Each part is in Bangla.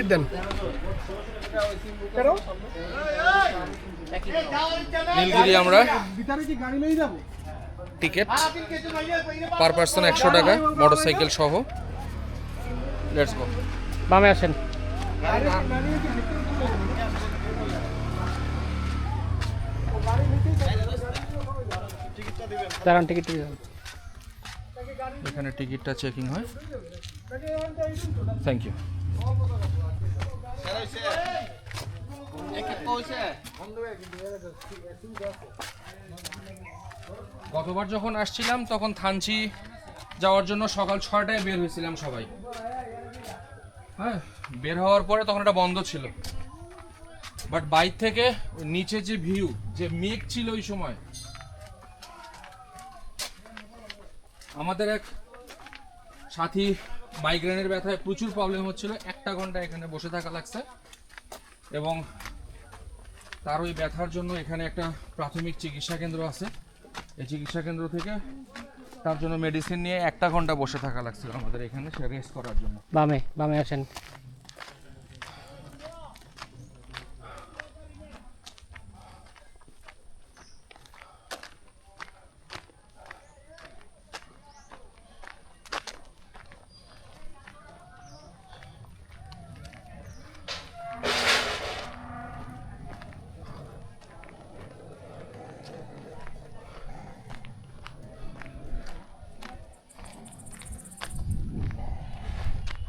টিকিট দেন। নীলগিরি আমরা টিকিট পার পার্সন 100 টাকা, মোটরসাইকেল সহ। Let's go. বামে আসেন। দাঁড়ান, টিকিট দিবেন। এখানে টিকিটটা চেকিং হয়। Thank you. গতবার যখন আসছিলাম তখন থানচি যাওয়ার জন্য সকাল 6টায় বের হয়েছিলাম সবাই। হ্যাঁ, বের হওয়ার পরে তখন এটা বন্ধ ছিল, বাট বাইর থেকে নিচে যে ভিউ, যে মেঘ ছিল ওই সময়, আমাদের এক সাথী মাইগ্রেনের ব্যথায় প্রচুর প্রবলেম হচ্ছিল, 1 ঘন্টা এখানে বসে থাকা লাগছে। এবং তার ওই ব্যথার জন্য এখানে একটা প্রাথমিক চিকিৎসা কেন্দ্র আছে, এই চিকিৎসা কেন্দ্র থেকে তার জন্য মেডিসিন নিয়ে 1 ঘন্টা বসে থাকা লাগছিল আমাদের এখানে, সে রেস্ট করার জন্য। বামে বামে আসেন।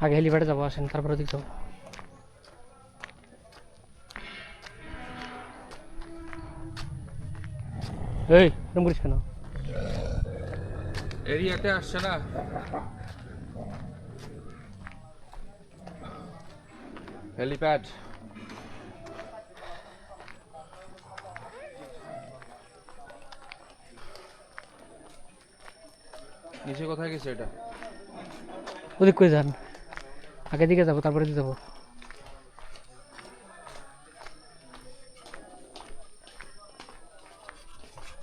আগে হেলিপ্যাডে যাবো, আসেন, তারপরে দিক যাবো। এই এরকম করিস কেন? এরিয়াতে আসছে না, হেলিপ্যাড। নিচে কোথায় গেছে এটা? ওদিক কই যান? আগে দিকে যাবো, তারপরে দিকে যাবো।